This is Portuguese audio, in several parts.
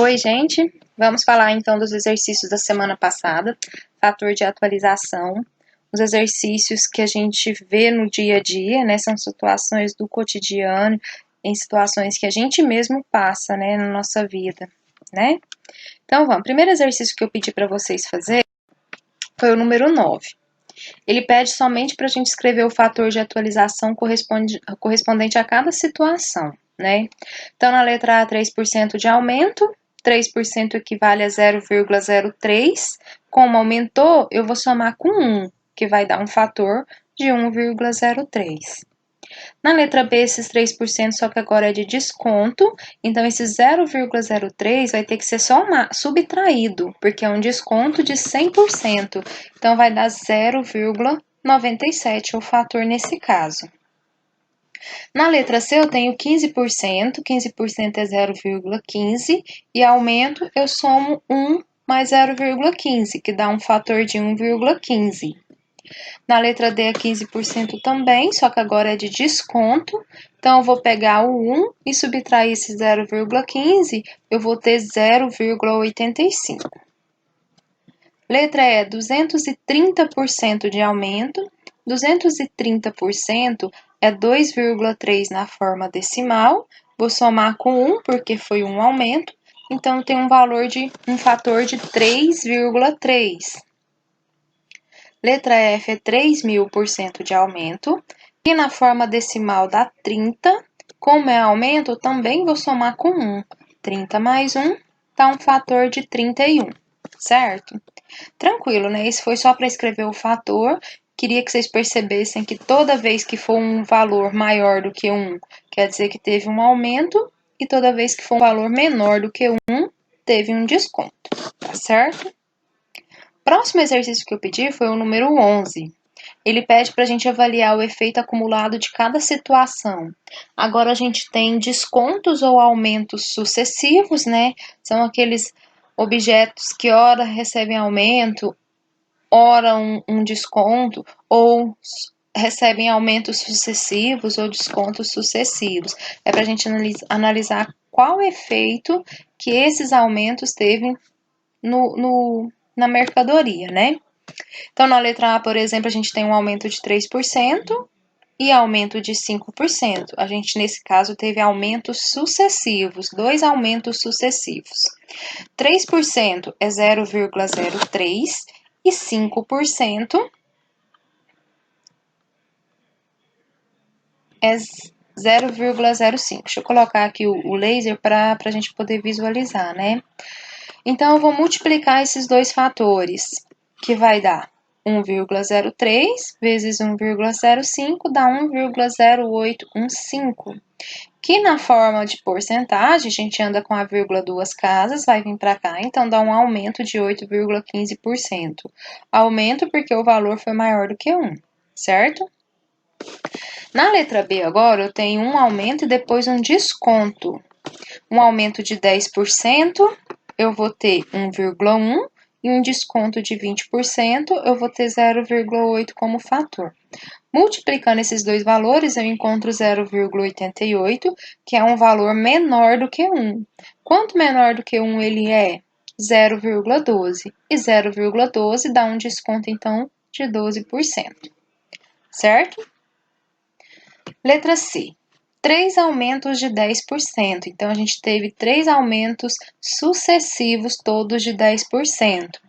Oi, gente! Vamos falar então dos exercícios da semana passada, fator de atualização. Os exercícios que a gente vê no dia a dia, né, são situações do cotidiano, em situações que a gente mesmo passa, né, na nossa vida, né? Então vamos, o primeiro exercício que eu pedi para vocês fazer foi o número 9. Ele pede somente para a gente escrever o fator de atualização correspondente a cada situação, né? Então, na letra A, 3% de aumento, 3% equivale a 0,03. Como aumentou, eu vou somar com 1, que vai dar um fator de 1,03. Na letra B, esses 3%, só que agora é de desconto, então esse 0,03 vai ter que ser subtraído, porque é um desconto de 100%, então vai dar 0,97 o fator nesse caso. Na letra C eu tenho 15%, 15% é 0,15 e aumento eu somo 1 mais 0,15, que dá um fator de 1,15. Na letra D é 15% também, só que agora é de desconto. Então, eu vou pegar o 1 e subtrair esse 0,15, eu vou ter 0,85. Letra E, 230% de aumento. 230% é 2,3 na forma decimal. Vou somar com 1, porque foi um aumento. Então, tem um fator de 3,3. Letra F é 3.000% de aumento. E na forma decimal dá 30. Como é aumento, também vou somar com 1. 30 mais 1 dá um fator de 31, certo? Tranquilo, né? Isso foi só para escrever o fator. Queria que vocês percebessem que toda vez que for um valor maior do que 1, quer dizer que teve um aumento. E toda vez que for um valor menor do que 1, teve um desconto, tá certo? Próximo exercício que eu pedi foi o número 11. Ele pede para a gente avaliar o efeito acumulado de cada situação. Agora a gente tem descontos ou aumentos sucessivos, né? São aqueles objetos que ora recebem aumento, ora um desconto, ou recebem aumentos sucessivos ou descontos sucessivos. É para a gente analisar qual efeito que esses aumentos teve na mercadoria, né? Então, na letra A, por exemplo, a gente tem um aumento de 3% e aumento de 5%. A gente, nesse caso, teve aumentos sucessivos, 2 aumentos sucessivos. 3% é 0,03 e 5% é 0,05. Deixa eu colocar aqui o laser para a gente poder visualizar, né? Então, eu vou multiplicar esses dois fatores, que vai dar 1,03 vezes 1,05 dá 1,0815, que na forma de porcentagem, a gente anda com a vírgula duas casas, vai vir para cá, então dá um aumento de 8,15%. Aumento porque o valor foi maior do que 1, certo? Na letra B agora, eu tenho um aumento e depois um desconto. Um aumento de 10%, eu vou ter 1,1 e um desconto de 20%, eu vou ter 0,8 como fator. Multiplicando esses dois valores, eu encontro 0,88, que é um valor menor do que 1. Quanto menor do que 1 ele é? 0,12. E 0,12 dá um desconto, então, de 12%. Certo? Letra C. 3 aumentos de 10%. Então, a gente teve 3 aumentos sucessivos, todos de 10%.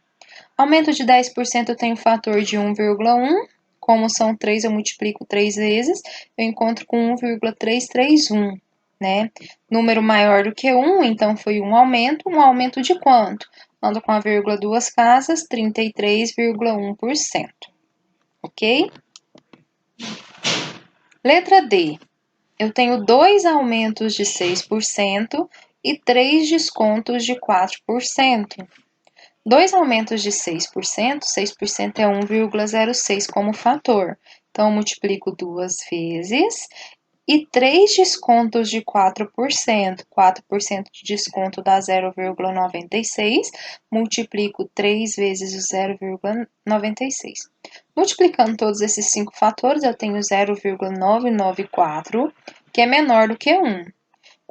Aumento de 10% eu tenho fator de 1,1. Como são 3, eu multiplico 3 vezes. Eu encontro com 1,331, né? Número maior do que 1, então foi um aumento. Um aumento de quanto? Ando com a vírgula duas casas, 33,1%. Ok? Letra D. Eu tenho 2 aumentos de 6% e 3 descontos de 4%. 2 aumentos de 6%, 6% é 1,06 como fator. Então, eu multiplico 2 vezes. E 3 descontos de 4%. 4% de desconto dá 0,96. Multiplico 3 vezes o 0,96. Multiplicando todos esses 5 fatores, eu tenho 0,994, que é menor do que 1.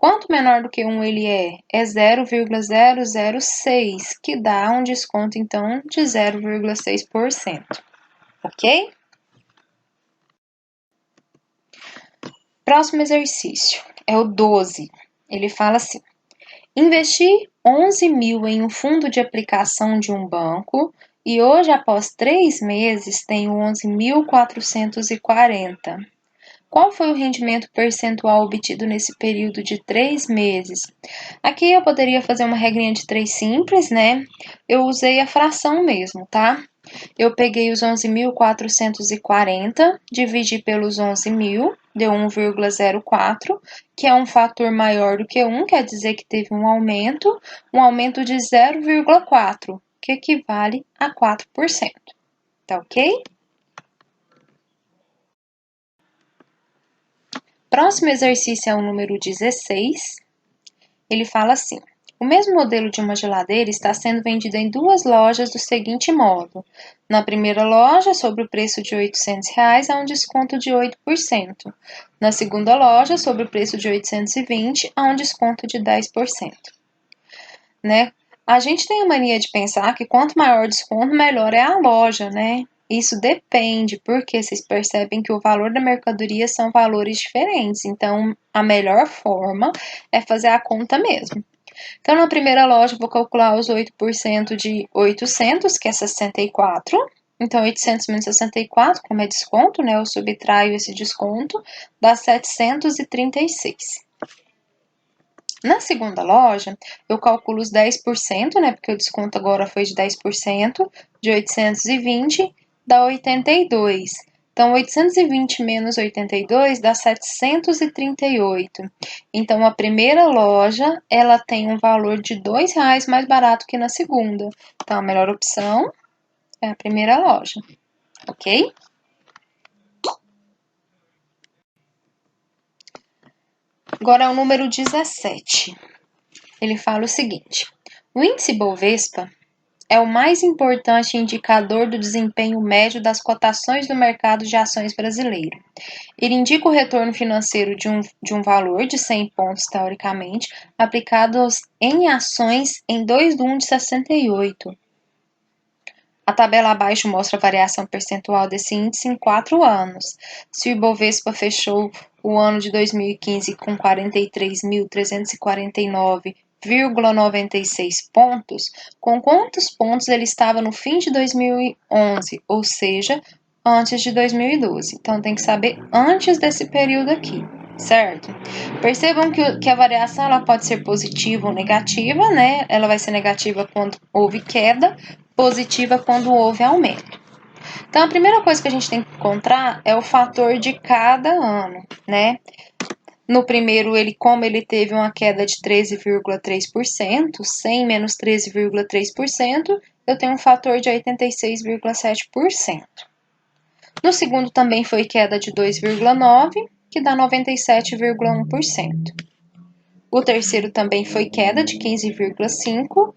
Quanto menor do que 1 ele é? É 0,006, que dá um desconto, então, de 0,6%. Ok? Próximo exercício é o 12. Ele fala assim: investi 11 mil em um fundo de aplicação de um banco e hoje, após 3 meses, tenho 11.440. Qual foi o rendimento percentual obtido nesse período de 3 meses? Aqui eu poderia fazer uma regrinha de 3 simples, né? Eu usei a fração mesmo, tá? Eu peguei os 11.440, dividi pelos 11.000, deu 1,04, que é um fator maior do que 1, quer dizer que teve um aumento de 0,4, que equivale a 4%. Tá ok? Próximo exercício é o número 16. Ele fala assim: o mesmo modelo de uma geladeira está sendo vendido em 2 lojas do seguinte modo. Na primeira loja, sobre o preço de R$ 800, há um desconto de 8%. Na segunda loja, sobre o preço de 820, há um desconto de 10%. Né? A gente tem a mania de pensar que quanto maior o desconto, melhor é a loja, né? Isso depende, porque vocês percebem que o valor da mercadoria são valores diferentes. Então, a melhor forma é fazer a conta mesmo. Então, na primeira loja, eu vou calcular os 8% de 800, que é 64. Então, 800 menos 64, como é desconto, né? Eu subtraio esse desconto, dá 736. Na segunda loja, eu calculo os 10%, né? Porque o desconto agora foi de 10%, de 820, dá 82. Então, 820 menos 82 dá 738. Então, a primeira loja, ela tem um valor de R$ 2 mais barato que na segunda. Então, a melhor opção é a primeira loja, ok? Agora é o número 17. Ele fala o seguinte: o índice Bovespa é o mais importante indicador do desempenho médio das cotações do mercado de ações brasileiro. Ele indica o retorno financeiro de um valor de 100 pontos, teoricamente, aplicados em ações em 2/1 de 68. A tabela abaixo mostra a variação percentual desse índice em 4 anos. Se o Ibovespa fechou o ano de 2015 com 43.349,96 pontos, com quantos pontos ele estava no fim de 2011, ou seja, antes de 2012. Então, tem que saber antes desse período aqui, certo? Percebam que a variação ela pode ser positiva ou negativa, né? Ela vai ser negativa quando houve queda, positiva quando houve aumento. Então, a primeira coisa que a gente tem que encontrar é o fator de cada ano, né? No primeiro, como ele teve uma queda de 13,3%, 100 menos 13,3%, eu tenho um fator de 86,7%. No segundo também foi queda de 2,9%, que dá 97,1%. O terceiro também foi queda de 15,5%,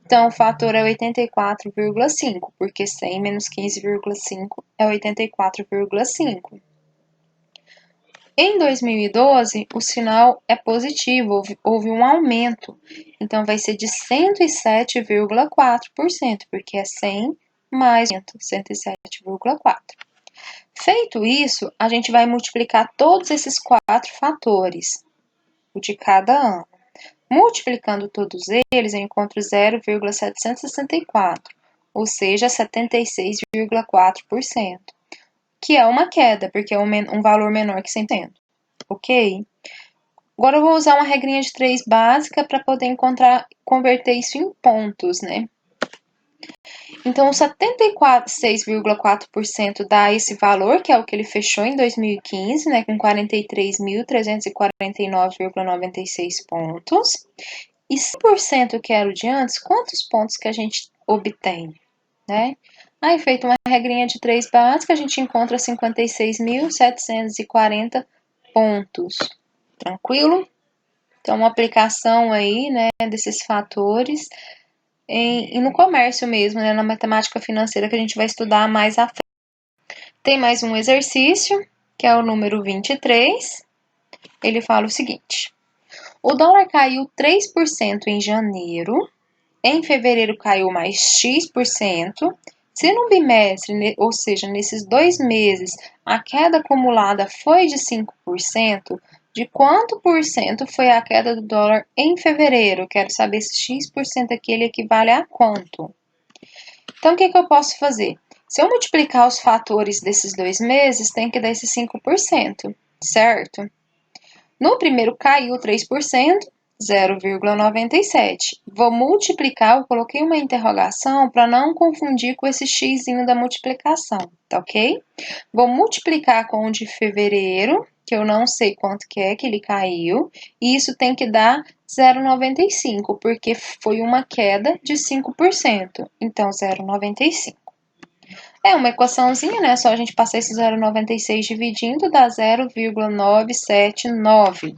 então, o fator é 84,5, porque 100 menos 15,5 é 84,5. Em 2012, o sinal é positivo, houve um aumento. Então, vai ser de 107,4%, porque é 100 mais 107,4%. Feito isso, a gente vai multiplicar todos esses 4 fatores, o de cada ano. Multiplicando todos eles, eu encontro 0,764, ou seja, 76,4%, que é uma queda, porque é um valor menor que 100%, ok? Agora eu vou usar uma regrinha de 3 básica para poder converter isso em pontos, né? Então, 76,4% dá esse valor, que é o que ele fechou em 2015, né, com 43.349,96 pontos. E 100% que era o de antes, quantos pontos que a gente obtém, né? Aí, feito uma regrinha de 3 básica, a gente encontra 56.740 pontos. Tranquilo? Então, uma aplicação aí, né, desses fatores e no comércio mesmo, né, na matemática financeira que a gente vai estudar mais à frente. Tem mais um exercício, que é o número 23. Ele fala o seguinte: O dólar caiu 3% em janeiro, em fevereiro caiu mais X%. Se no bimestre, ou seja, nesses 2 meses, a queda acumulada foi de 5%, de quanto por cento foi a queda do dólar em fevereiro? Quero saber se X% aqui ele equivale a quanto. Então, o que eu posso fazer? Se eu multiplicar os fatores desses 2 meses, tem que dar esse 5%, certo? No primeiro caiu 3%, 0,97. Vou multiplicar, eu coloquei uma interrogação para não confundir com esse x da multiplicação, tá ok? Vou multiplicar com o de fevereiro, que eu não sei quanto que é que ele caiu, e isso tem que dar 0,95, porque foi uma queda de 5%, então 0,95. É uma equaçãozinha, né? Só a gente passar esse 0,96 dividindo, dá 0,979.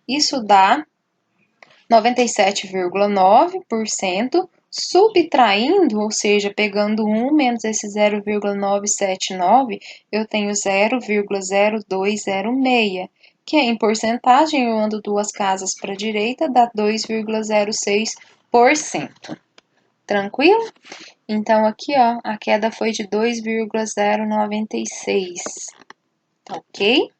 Isso dá 97,9%, subtraindo, ou seja, pegando 1 menos esse 0,979, eu tenho 0,0206, que em porcentagem eu ando 2 casas para a direita, dá 2,06%. Tranquilo? Então, aqui, ó, a queda foi de 2,096, tá ok?